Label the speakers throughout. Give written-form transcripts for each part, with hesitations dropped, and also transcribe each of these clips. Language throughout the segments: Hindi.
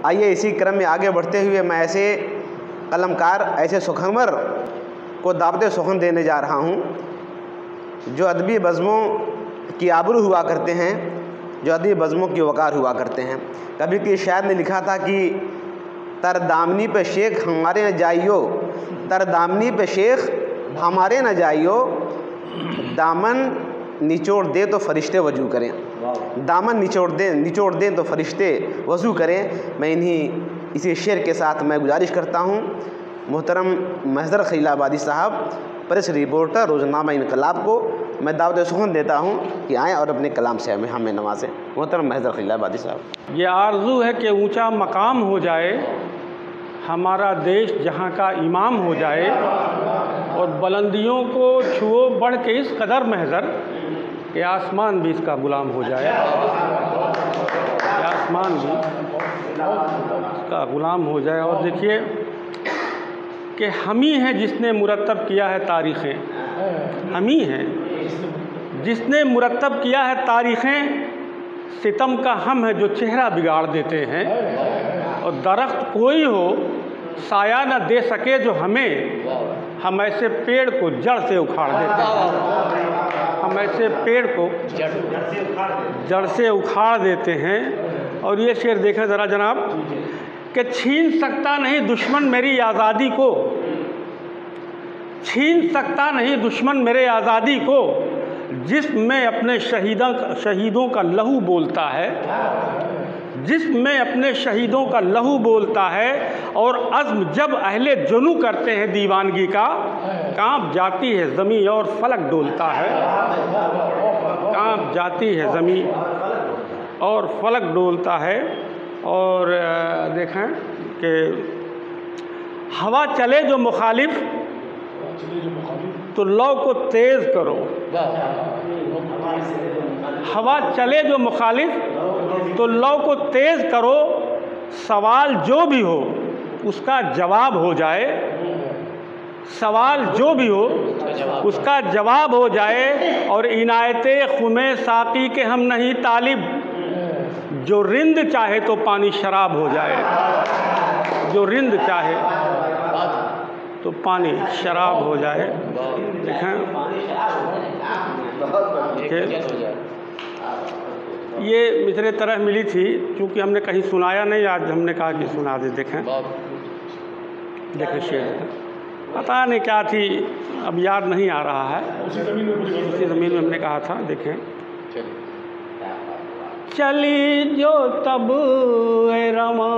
Speaker 1: आइए इसी क्रम में आगे बढ़ते हुए मैं ऐसे कलमकार, ऐसे सुखमर को दावत सुखन देने जा रहा हूँ जो अदबी बज़्मों की आबरू हुआ करते हैं, जो अदबी बज़्मों की वक़ार हुआ करते हैं। कभी की शायर ने लिखा था कि तर दामनी पे शेख हमारे न जाइयो, तर दामनी पे शेख हमारे न जाइयो, दामन निचोड़ दे तो फरिश्ते वजू करें, दामन निचोड़ दें तो फरिश्ते वज़ू करें। मैं इसी शेर के साथ मैं गुजारिश करता हूँ मोहतरम महज़र खलीलाबादी साहब, प्रेस रिपोर्टर रोज़नामा इनकलाब को मैं दावत सुखन देता हूँ कि आएँ और अपने कलाम से हमें नवाज़ें। मोहतरम महज़र खलीलाबादी साहब।
Speaker 2: ये आरज़ू है कि ऊंचा मकाम हो जाए, हमारा देश जहाँ का इमाम हो जाए, और बुलंदियों को छुओ बढ़ के इस कदर महज़र कि आसमान भी इसका ग़ुलाम हो जाए, कि आसमान भी इसका ग़ुलाम हो जाए। और देखिए कि हम ही हैं जिसने मुरतब किया है तारीख़ें, हम ही हैं जिसने मुरतब किया है तारीख़ें, सितम का हम है जो चेहरा बिगाड़ देते हैं। और दरख्त कोई हो साया न दे सके जो हमें, हम ऐसे पेड़ को जड़ से उखाड़ देते हैं, हम ऐसे पेड़ को जड़ से उखाड़ देते हैं। और ये शेर देखें ज़रा जनाब कि छीन सकता नहीं दुश्मन मेरी आज़ादी को, छीन सकता नहीं दुश्मन मेरे आज़ादी को, जिसमें अपने शहीदों का लहू बोलता है, जिसमें अपने शहीदों का लहू बोलता है। और अज़्म जब अहले जुनू करते हैं दीवानगी का, कांप जाती है ज़मीं और फलक डोलता है, कांप जाती है ज़मीं और फलक डोलता है। और देखें कि हवा चले जो मुखालिफ तो लौ को तेज़ करो, हवा चले जो मुखालिफ तो लौ को तेज़ करो, सवाल जो भी हो उसका जवाब हो जाए, सवाल जो भी हो उसका जवाब हो जाए। और इनायते खुमे साक़ी के हम नहीं तालिब, जो रिंद चाहे तो पानी शराब हो जाए, जो रिंद चाहे तो पानी शराब हो जाए। देखें ये मिसरे तरह मिली थी, चूँकि हमने कहीं सुनाया नहीं, आज हमने कहा कि सुना दे। देखें देखें शेर, पता नहीं क्या थी, अब याद नहीं आ रहा है, उसी ज़मीन में हमने कहा था। देखें चली जो तब ए रमा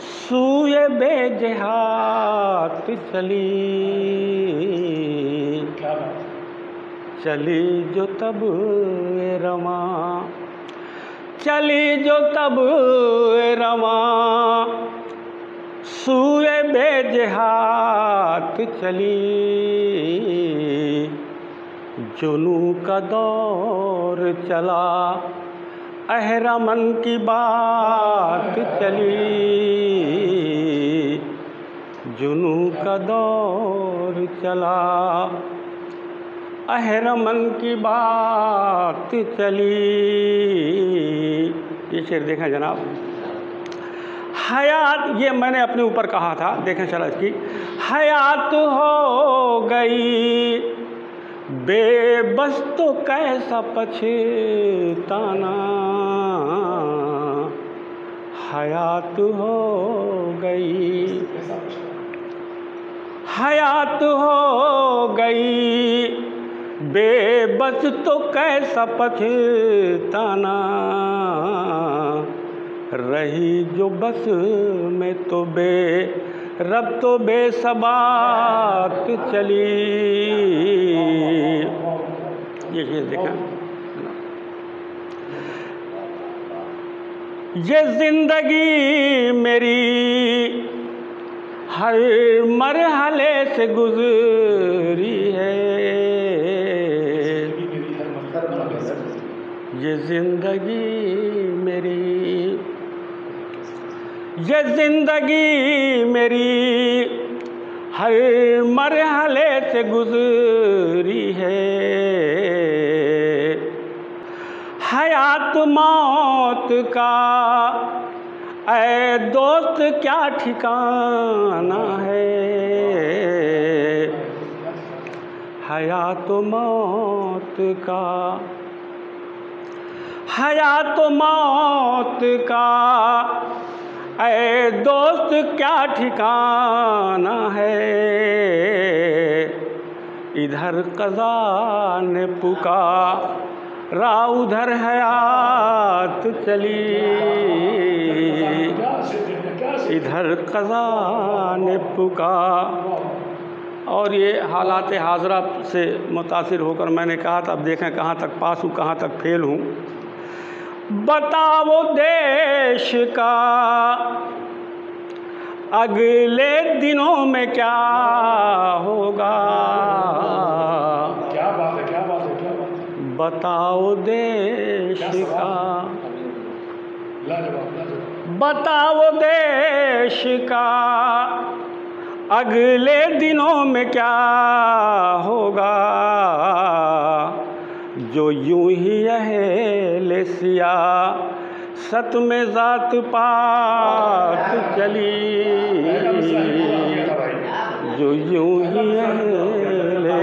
Speaker 2: सूए बेजहात चली, चली जो तब ए रमा, चली जो तब ए रमा सूए बेजहात चली, जुनू का दौर चला अहरमन की बात चली, जुनू का दौर चला अहरमन की बात चली। ये शेर देखें जनाब, हयात, ये मैंने अपने ऊपर कहा था, देखें चला इसकी, हयात हो गई बेबस तो कैसा पछताना, हयात हो गई, हयात हो गई बेबस तो कैसा पछताना, रही जो बस में तो रब तो बेसबात चली। ये देखा, ये जिंदगी मेरी हर मरहले से गुजरी है, ये जिंदगी मेरी, ये जिंदगी मेरी हर मरहले से गुजरी है, हयात मौत का ऐ दोस्त क्या ठिकाना है, हयात मौत का, हयात मौत का ऐ दोस्त क्या ठिकाना है, इधर क़ज़ा ने पुकारा उधर हयात चली, इधर क़ज़ा ने पुकारा। और ये हालात हाज़रा से मुतासिर होकर मैंने कहा था अब देखें कहाँ तक पास हूँ कहाँ तक फेल हूँ। बताओ देश का अगले दिनों में क्या होगा,
Speaker 3: क्या बात है, क्या बात है, क्या बात है।
Speaker 2: बताओ देश का,
Speaker 3: लाजवाब।
Speaker 2: बताओ देश का अगले दिनों में क्या होगा, जो यूं ही अहले सियासत में ज़ात पात चली, जो यूं ही अहले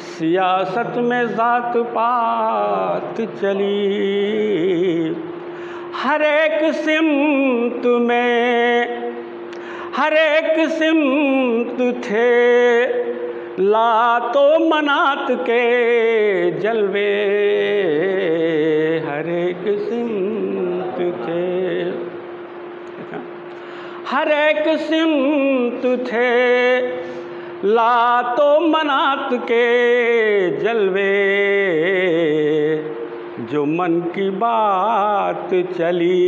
Speaker 2: सियासत में ज़ात पात चली, हर एक सिमत में हर एक सिमत थे लातो मनात के जलवे, हर एक सिमत थे, हर एक सिमत थे लातो मनात के जलवे, जो मन की बात चली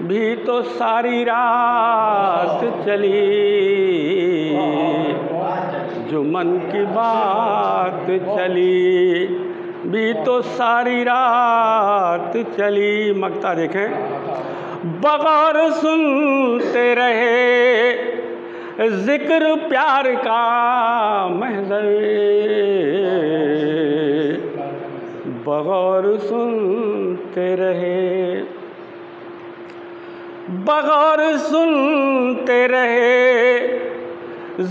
Speaker 2: भी तो सारी रात चली, जो मन की बात चली भी तो सारी रात चली। मक्ता देखें, बगौर सुनते रहे जिक्र प्यार का महज़र, बगौर सुनते रहे, बगौर सुनते रहे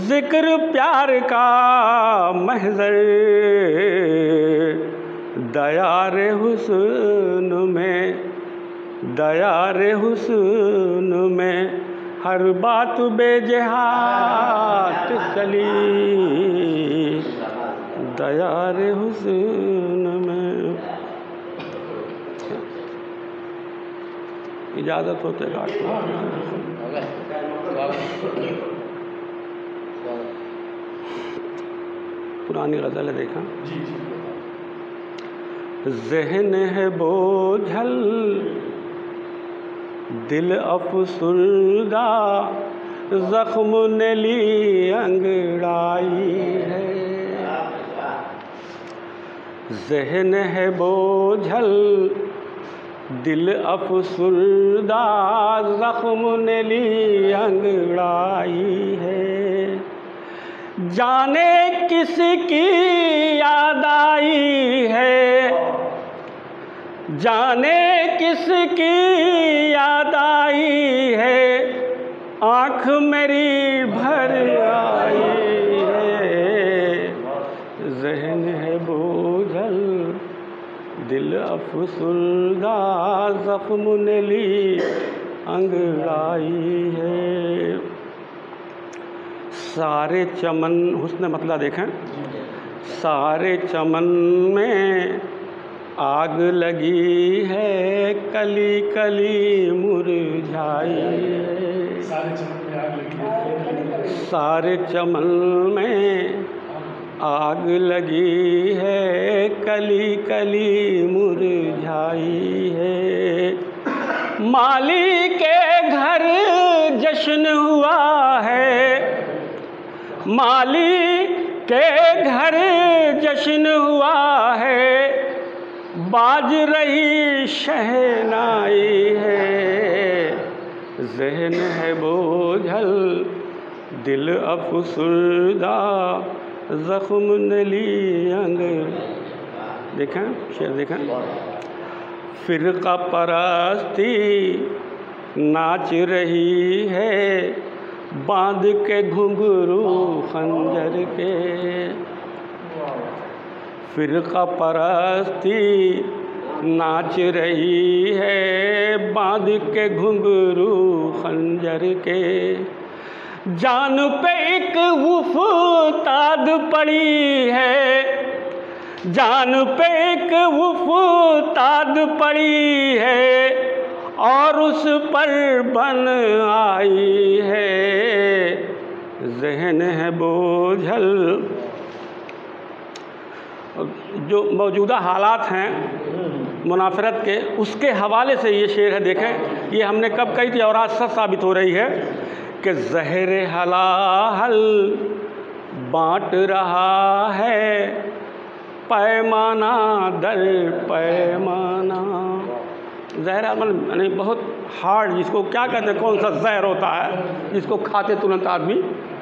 Speaker 2: जिक्र प्यार का महज़र, दयार हुस्न में, दयार हुस्न में हर बात बेजहात चली, दयार हुस्न में। इजाज़त होते घाट पुरानी गज़ल है, देखा। ज़हन है बोझल दिल अफसुर्दा, ज़ख्म ने ली अंगड़ाई है, ज़हन है बोझल दिल अफसुर्दा, ज़ख्म ने ली अंगड़ाई है, जाने किसकी याद आई है, जाने किसकी याद आई है, आँख मेरी भर आई है, ज़हन है बोझल दिल अफसुर्दा, ज़ख्म ने ली अंगड़ाई है। सारे चमन, हुस्न मतला देखें, सारे चमन में आग लगी है, कली कली मुरझाई है, सारे चमन में आग लगी है, कली कली मुरझाई है, माली के घर जश्न हुआ है, माली के घर जश्न हुआ है, बाज रही शहनाई है, ज़हन है बोझल दिल अफसुर्दा, ज़ख्म ने ली अंग। देखें शेर देखें, फिरका परस्ती नाच रही है, बांध के घुंघरू खंजर के। फिरका परस्ती नाच रही है, बांध के घुंघरू खंजर के। जान पे एक उफ़ताद पड़ी है, जान पे एक उफ़ताद पड़ी है, और उस पर बन आई है, ज़हन है बोझल। जो मौजूदा हालात हैं मुनाफरत के, उसके हवाले से ये शेर है। देखें, ये हमने कब कही थी और आज सच साबित हो रही है कि ज़हर हलाहल बाँट रहा है, पैमाना दर पैमाना। ज़हर यानी बहुत हार्ड, जिसको क्या कहते हैं, कौन सा जहर होता है जिसको खाते तुरंत आदमी,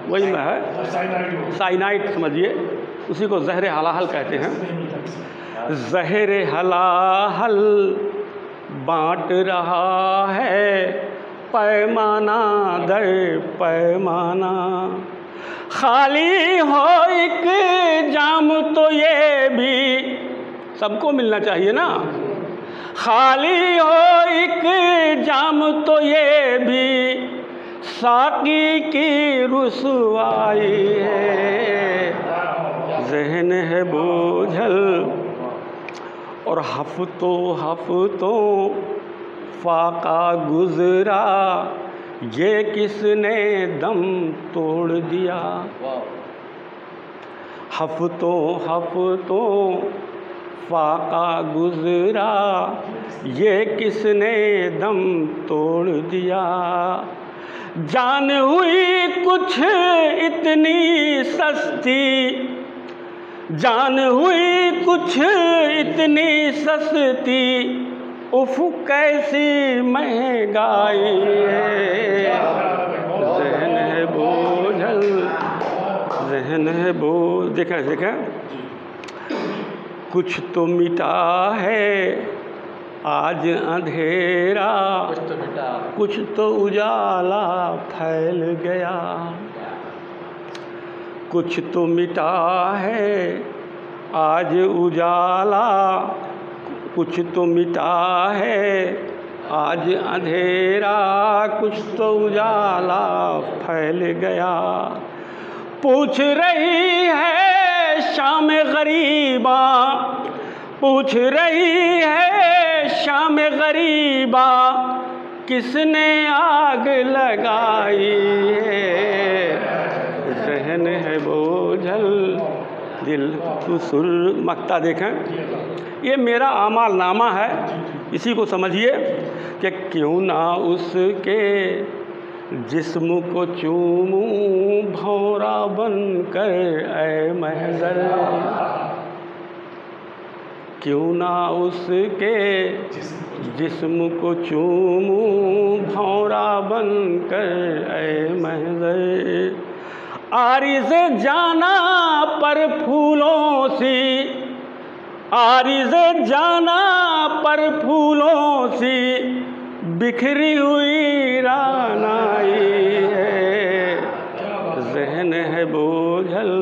Speaker 2: वही में है साइनाइड समझिए, उसी को ज़हर हलाहल कहते हैं। ज़हर हलाहल बाँट रहा है, पैमाना दर पैमाना। खाली हो एक जाम तो ये भी सबको मिलना चाहिए ना, खाली हो एक जाम तो ये भी साकी की रुसवाई है, ज़हन है बोझल। और हफ्तों फाका गुज़रा, ये किसने दम तोड़ दिया। हफ्तों फाका गुज़रा, ये किसने दम तोड़ दिया। जान हुई कुछ इतनी सस्ती, जान हुई कुछ इतनी सस्ती, उफ़ कैसी महंगाई है, ज़हन है बोझल, ज़हन है बोझ। देखें कुछ तो मिटा है आज अंधेरा, कुछ तो उजाला फैल गया। कुछ तो मिटा है आज उजाला, कुछ तो मिटा है आज अंधेरा, कुछ तो उजाला फैल गया। पूछ रही है शाम गरीबा, पूछ रही है शाम गरीबा, किसने आग लगाई है, ज़हन है बोझल दिल फुसुर मकता। देखें, ये मेरा आमाल नामा है, इसी को समझिए कि क्यों ना उसके जिस्म को चूमूं भौरा बनकर ऐ महज़र, क्यों ना उसके जिस्म को चूमूं भौरा बनकर ऐ महज़र। आरिज़ जाना पर फूलों सी, आरिज़ जाना पर फूलों सी, बिखरी हुई रानाई है, ज़हन है बोझल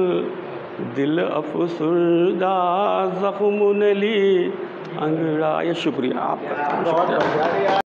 Speaker 2: दिल अफसुर्दा, ज़ख्म ने ली अंगड़ा। ये शुक्रिया आपका, शुक्रिया।